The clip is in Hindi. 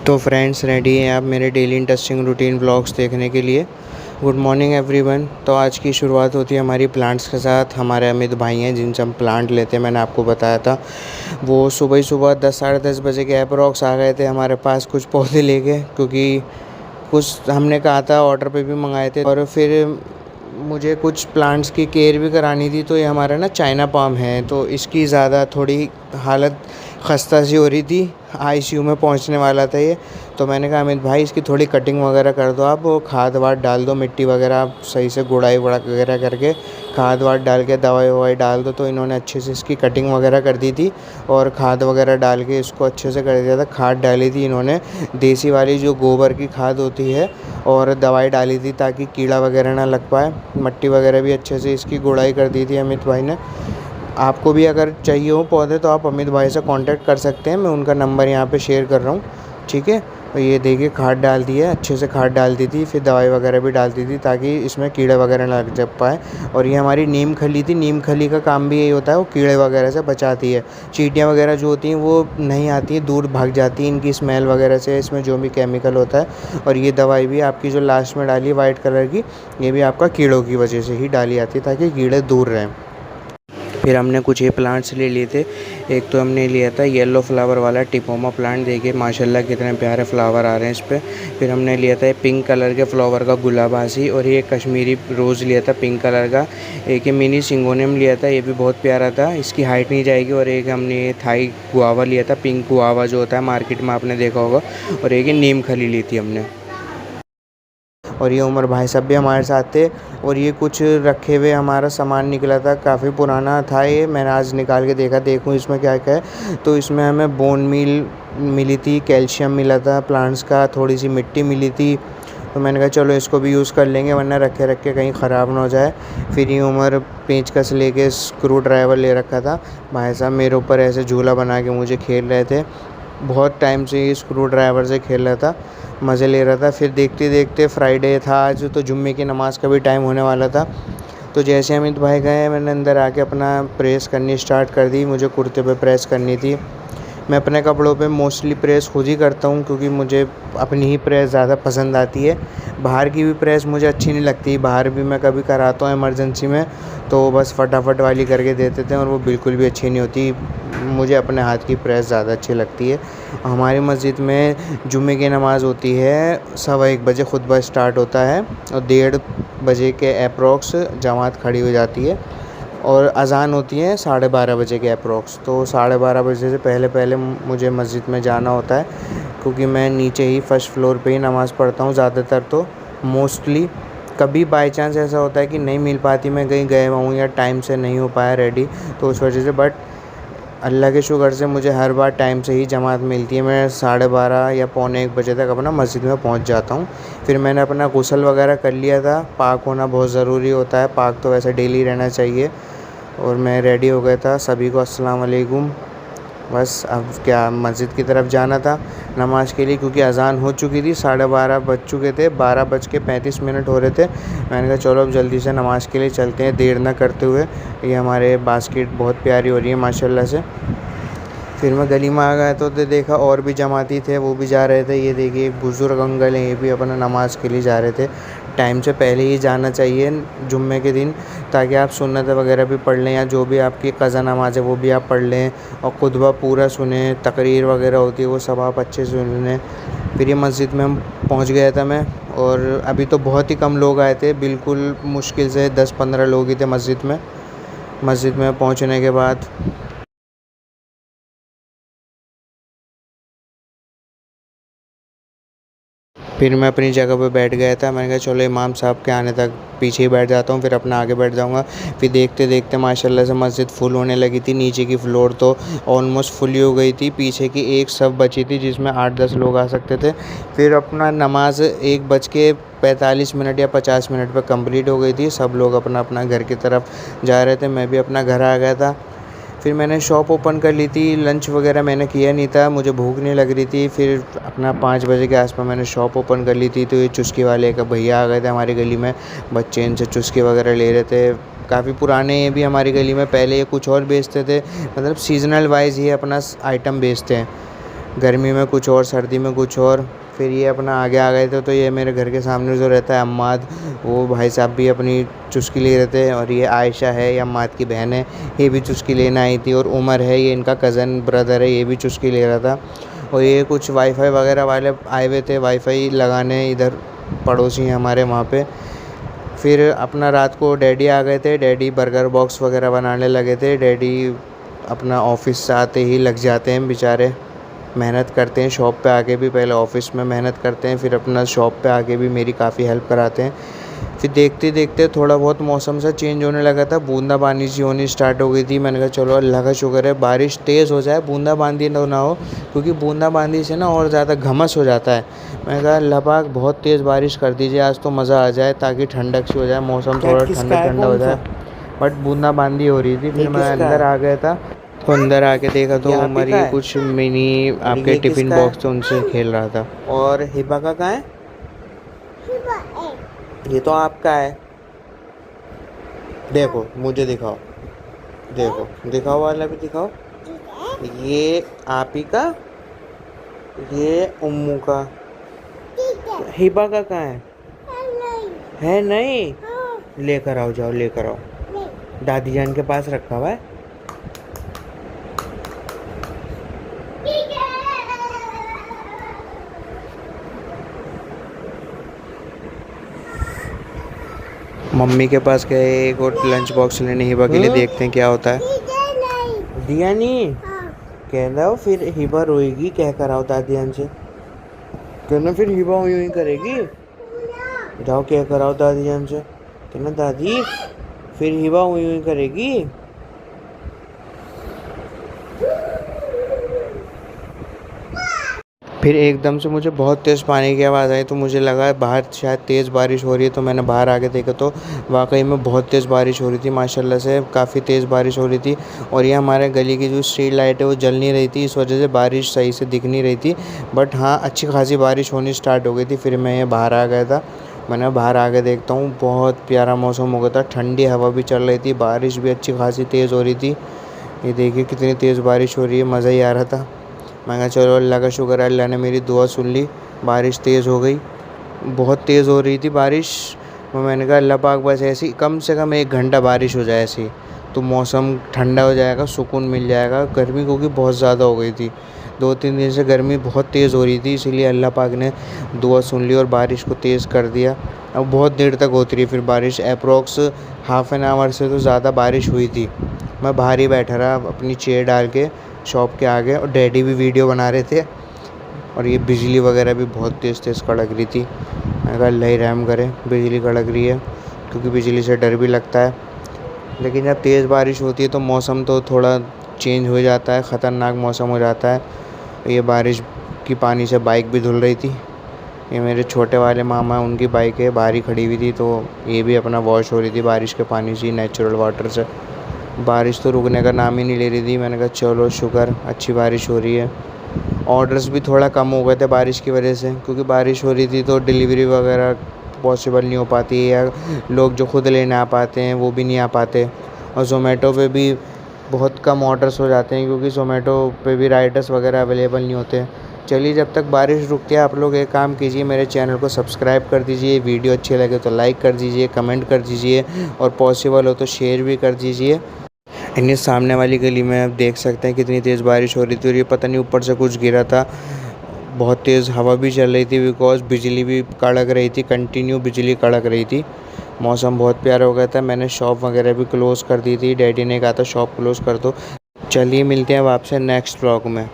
तो फ्रेंड्स, रेडी हैं आप मेरे डेली इंटरेस्टिंग रूटीन व्लॉग्स देखने के लिए। Good morning everyone. तो आज की शुरुआत होती है हमारी प्लांट्स के साथ। हमारे अमित भाई हैं जिनसे हम प्लांट लेते हैं, मैंने आपको बताया था। वो सुबह ही सुबह 10 साढ़े 10 बजे के अप्रॉक्स आ गए थे हमारे पास कुछ पौधे लेके, क्योंकि कुछ हमने कहा था, ऑर्डर पे भी मंगाए थे। और फिर मुझे कुछ प्लांट्स की केयर भी करानी थी। तो ये हमारा ना चाइना पाम है, तो इसकी ज़्यादा थोड़ी हालत खस्ता सी हो रही थी, आईसीयू में पहुंचने वाला था ये। तो मैंने कहा अमित भाई इसकी थोड़ी कटिंग वगैरह कर दो, आप वो खाद वाद डाल दो, मिट्टी वगैरह आप सही से गुड़ाई वगैरह करके खाद वाद डाल के दवाई ववाई डाल दो। तो इन्होंने अच्छे से इसकी कटिंग वगैरह कर दी थी और खाद वगैरह डाल के इसको अच्छे से कर दिया था। खाद डाली थी इन्होंने देसी वाली, जो गोबर की खाद होती है, और दवाई डाली थी ताकि कीड़ा वगैरह ना लग पाए। मिट्टी वगैरह भी अच्छे से इसकी गुड़ाई कर दी थी अमित भाई ने। आपको भी अगर चाहिए हो पौधे तो आप अमित भाई से कांटेक्ट कर सकते हैं, मैं उनका नंबर यहाँ पे शेयर कर रहा हूँ, ठीक है। तो ये देखिए खाद डाल दी है, अच्छे से खाद डाल दी थी, फिर दवाई वगैरह भी डाल दी थी ताकि इसमें कीड़े वगैरह ना लग पाए। और ये हमारी नीम खली थी, नीम खली का काम भी यही होता है, वो कीड़े वगैरह से बचाती है। चींटियाँ वगैरह जो होती हैं वो नहीं आती हैं, दूर भाग जाती हैं इनकी स्मेल वगैरह से, इसमें जो भी केमिकल होता है। और ये दवाई भी आपकी जो लास्ट में डाली है वाइट कलर की, ये भी आपका कीड़ों की वजह से ही डाली जाती है ताकि कीड़े दूर रहें। फिर हमने कुछ ये प्लांट्स ले लिए थे। एक तो हमने लिया था येलो फ्लावर वाला टिपोमा प्लांट, देखिए माशाल्लाह कितने प्यारे फ्लावर आ रहे हैं इस पर। फिर हमने लिया था पिंक कलर के फ्लावर का गुलाबासी, और ये कश्मीरी रोज़ लिया था पिंक कलर का। एक ये मिनी सिंगोनियम लिया था, ये भी बहुत प्यारा था, इसकी हाइट नहीं जाएगी। और एक हमने ये थाई गुआवा लिया था, पिंक गुआवा जो होता है मार्केट में आपने देखा होगा। और एक ये नीम खली ली थी हमने। और ये उमर भाई साहब भी हमारे साथ थे। और ये कुछ रखे हुए हमारा सामान निकला था, काफ़ी पुराना था ये, मैंने आज निकाल के देखूँ इसमें क्या क्या है। तो इसमें हमें बोन मील मिली थी, कैल्शियम मिला था प्लांट्स का, थोड़ी सी मिट्टी मिली थी। तो मैंने कहा चलो इसको भी यूज़ कर लेंगे, वरना रखे रखे कहीं ख़राब ना हो जाए। फिर ये उमर पेंचकस लेके स्क्रू ड्राइवर ले रखा था। भाई साहब मेरे ऊपर ऐसे झूला बना के मुझे खेल रहे थे, बहुत टाइम से ये स्क्रू ड्राइवर से खेल रहा था, मज़े ले रहा था। फिर देखते देखते फ्राइडे था आज, तो जुम्मे की नमाज़ का भी टाइम होने वाला था। तो जैसे अमित भाई गए, मैंने अंदर आके अपना प्रेस करनी स्टार्ट कर दी। मुझे कुर्ते पे प्रेस करनी थी। मैं अपने कपड़ों पे मोस्टली प्रेस खुद ही करता हूँ, क्योंकि मुझे अपनी ही प्रेस ज़्यादा पसंद आती है। बाहर की भी प्रेस मुझे अच्छी नहीं लगती, बाहर भी मैं कभी कराता हूँ इमरजेंसी में, तो बस फटाफट वाली करके दे देते हैं और वो बिल्कुल भी अच्छी नहीं होती। मुझे अपने हाथ की प्रेस ज़्यादा अच्छी लगती है। हमारी मस्जिद में जुम्मे की नमाज़ होती है, 1:15 बजे खुतबा स्टार्ट होता है, और 1:30 बजे के अप्रॉक्स जमात खड़ी हो जाती है, और अज़ान होती है 12:30 बजे के अप्रॉक्स। तो 12:30 बजे से पहले पहले मुझे मस्जिद में जाना होता है, क्योंकि मैं नीचे ही फ़र्स्ट फ्लोर पे ही नमाज़ पढ़ता हूँ ज़्यादातर। तो मोस्टली कभी बाई चांस ऐसा होता है कि नहीं मिल पाती, मैं कहीं गया हुआ हूँ या टाइम से नहीं हो पाया रेडी, तो उस वजह से। बट अल्लाह के शुक्र से मुझे हर बार टाइम से ही जमात मिलती है। मैं 12:30 या पौने 1 बजे तक अपना मस्जिद में पहुंच जाता हूं। फिर मैंने अपना गुस्ल वगैरह कर लिया था, पाक होना बहुत ज़रूरी होता है, पाक तो वैसे डेली रहना चाहिए। और मैं रेडी हो गया था। सभी को अस्सलाम वालेकुम। बस अब क्या मस्जिद की तरफ जाना था नमाज़ के लिए, क्योंकि अज़ान हो चुकी थी, 12:30 बज चुके थे, 12:35 हो रहे थे। मैंने कहा चलो अब जल्दी से नमाज़ के लिए चलते हैं, देर ना करते हुए। ये हमारे बास्केट बहुत प्यारी हो रही है माशाल्लाह से। फिर मैं गली में आ गया तो देखा और भी जमाती थे, वो भी जा रहे थे। ये देखिए एक बुज़ुर्ग अंकल हैं, ये भी अपना नमाज़ के लिए जा रहे थे। टाइम से पहले ही जाना चाहिए जुम्मे के दिन, ताकि आप सुन्नत वगैरह भी पढ़ लें, या जो भी आपकी क़ज़ा नमाज़ है वो भी आप पढ़ लें, और खुतबा पूरा सुने, तकरीर वगैरह होती है वो सब आप अच्छे से सुनें। फिर ये मस्जिद में हम पहुँच गया था मैं, और अभी तो बहुत ही कम लोग आए थे, बिल्कुल मुश्किल से 10-15 लोग ही थे मस्जिद में। मस्जिद में पहुँचने के बाद फिर मैं अपनी जगह पे बैठ गया था। मैंने कहा चलो इमाम साहब के आने तक पीछे ही बैठ जाता हूँ, फिर अपना आगे बैठ जाऊँगा। फिर देखते देखते माशाल्लाह से मस्जिद फुल होने लगी थी। नीचे की फ़्लोर तो ऑलमोस्ट फुल ही हो गई थी, पीछे की एक सब बची थी जिसमें 8-10 लोग आ सकते थे। फिर अपना नमाज 1:45 या 50 मिनट पर कंप्लीट हो गई थी। सब लोग अपना अपना घर की तरफ जा रहे थे, मैं भी अपना घर आ गया था। फिर मैंने शॉप ओपन कर ली थी। लंच वगैरह मैंने किया नहीं था, मुझे भूख नहीं लग रही थी। फिर अपना 5 बजे के आसपास मैंने शॉप ओपन कर ली थी। तो ये चुस्की वाले का भैया आ गए थे हमारी गली में, बच्चे इनसे चुस्की वगैरह ले रहे थे। काफ़ी पुराने ये भी हमारी गली में, पहले ये कुछ और बेचते थे, मतलब सीज़नल वाइज ये अपना आइटम बेचते हैं। गर्मी में कुछ और, सर्दी में कुछ और। फिर ये अपना आगे आ गए थे। तो ये मेरे घर के सामने जो रहता है अम्माद, वो भाई साहब भी अपनी चुस्की ले रहे थे। और ये आयशा है, ये अम्माद की बहन है, ये भी चुस्की लेने आई थी। और उमर है, ये इनका कज़न ब्रदर है, ये भी चुस्की ले रहा था। और ये कुछ वाईफाई वगैरह वाले आए हुए थे वाईफाई लगाने, इधर पड़ोसी हैं हमारे वहाँ पे। फिर अपना रात को डैडी आ गए थे। डैडी बर्गर बॉक्स वगैरह बनाने लगे थे। डैडी अपना ऑफिस से आते ही लग जाते हैं बेचारे, मेहनत करते हैं। शॉप पे आके भी पहले ऑफिस में मेहनत करते हैं, फिर अपना शॉप पे आके भी मेरी काफ़ी हेल्प कराते हैं। फिर देखते देखते थोड़ा बहुत मौसम सा चेंज होने लगा था, बूंदाबांदी सी होनी स्टार्ट हो गई थी। मैंने कहा चलो अल्लाह का शुक्र है बारिश तेज़ हो जाए, बूंदाबांदी ना हो, क्योंकि बूंदाबांदी से ना और ज़्यादा घमस हो जाता है। मैंने कहा अल्लाह पाक बहुत तेज़ बारिश कर दीजिए आज, तो मज़ा आ जाए, ताकि ठंडक सी हो जाए, मौसम थोड़ा ठंडा ठंडा हो जाए। बट बूंदाबांदी हो रही थी। फिर मैं अंदर आ गया था। तो अंदर आके देखा तो उमर ये कुछ मिनी आपके टिफ़िन बॉक्स तो उनसे खेल रहा था। और हिबा का कहाँ है? ये तो आपका है। देखो मुझे दिखाओ, देखो दिखाओ वाला भी दिखाओ। ये आप ही का, ये उम्मू का। हिबा का कहाँ है? है नहीं? लेकर आओ, जाओ लेकर आओ। दादी जान के पास रखा हुआ है। मम्मी के पास गए एक और लंच बॉक्स लेने हिबा के लिए, देखते हैं क्या होता है। दिया नहीं? कह रहा हो फिर हिबा रोएगी, कह कर आओ दादी जान से। कहना फिर हिबा यूं ही करेगी। जाओ कह कर आओ दादी जान से। कहना दादी फिर हिबा यूं ही करेगी। फिर एकदम से मुझे बहुत तेज़ पानी की आवाज़ आई, तो मुझे लगा बाहर शायद तेज़ बारिश हो रही है। तो मैंने बाहर आके देखा तो वाकई में बहुत तेज़ बारिश हो रही थी, माशाल्लाह से काफ़ी तेज़ बारिश हो रही थी। और ये हमारे गली की जो स्ट्रीट लाइट है वो जल नहीं रही थी, इस वजह से बारिश सही से दिख नहीं रही थी। बट हाँ, अच्छी खासी बारिश होनी स्टार्ट हो गई थी। फिर मैं ये बाहर आ गया था। मैंने बाहर आके देखता हूँ, बहुत प्यारा मौसम हो गया था, ठंडी हवा भी चल रही थी, बारिश भी अच्छी खासी तेज़ हो रही थी। ये देखिए कितनी तेज़ बारिश हो रही है, मज़ा ही आ रहा था। मैं कहा चलो अल्लाह का शुक्र है, अल्लाह ने मेरी दुआ सुन ली, बारिश तेज़ हो गई। बहुत तेज़ हो रही थी बारिश। मैंने कहा अल्लाह पाक बस ऐसी कम से कम 1 घंटा बारिश हो जाए ऐसी, तो मौसम ठंडा हो जाएगा, सुकून मिल जाएगा। गर्मी क्योंकि बहुत ज़्यादा हो गई थी, 2-3 दिन से गर्मी बहुत तेज़ हो रही थी, इसीलिए अल्लाह पाक ने दुआ सुन ली और बारिश को तेज़ कर दिया। अब बहुत देर तक होती रही फिर बारिश, अप्रॉक्स हाफ़ एन आवर से तो ज़्यादा बारिश हुई थी। मैं बाहर ही बैठा रहा अपनी चेयर डाल के शॉप के आगे, और डैडी भी वीडियो बना रहे थे। और ये बिजली वगैरह भी बहुत तेज़ तेज़ कड़क रही थी। मैंने कहा अल्लाह ही रहम करे, बिजली कड़क रही है, क्योंकि बिजली से डर भी लगता है। लेकिन जब तेज़ बारिश होती है तो मौसम तो थोड़ा चेंज हो जाता है, ख़तरनाक मौसम हो जाता है। ये बारिश की पानी से बाइक भी धुल रही थी। ये मेरे छोटे वाले मामा, उनकी बाइक है, बाहर ही खड़ी हुई थी, तो ये भी अपना वॉश हो रही थी बारिश के पानी से, नेचुरल वाटर से। बारिश तो रुकने का नाम ही नहीं ले रही थी। मैंने कहा चलो शुक्र, अच्छी बारिश हो रही है। ऑर्डर्स भी थोड़ा कम हो गए थे बारिश की वजह से, क्योंकि बारिश हो रही थी तो डिलीवरी वगैरह पॉसिबल नहीं हो पाती, या लोग जो खुद लेने आ पाते हैं वो भी नहीं आ पाते। और ज़ोमैटो पे भी बहुत कम ऑर्डर्स हो जाते हैं, क्योंकि ज़ोमैटो पे भी राइडर्स वगैरह अवेलेबल नहीं होते। चलिए, जब तक बारिश रुकती है आप लोग एक काम कीजिए, मेरे चैनल को सब्सक्राइब कर दीजिए, वीडियो अच्छी लगे तो लाइक कर दीजिए, कमेंट कर दीजिए, और पॉसिबल हो तो शेयर भी कर दीजिए। इन्हीं सामने वाली गली में आप देख सकते हैं कितनी तेज़ बारिश हो रही थी, और ये पता नहीं ऊपर से कुछ गिरा था। बहुत तेज़ हवा भी चल रही थी, बिकॉज बिजली भी कड़क रही थी, कंटिन्यू बिजली कड़क रही थी। मौसम बहुत प्यारा हो गया था। मैंने शॉप वगैरह भी क्लोज़ कर दी थी, डैडी ने कहा था शॉप क्लोज़ कर दो। चलिए मिलते हैं अब आपसे नेक्स्ट व्लॉग में।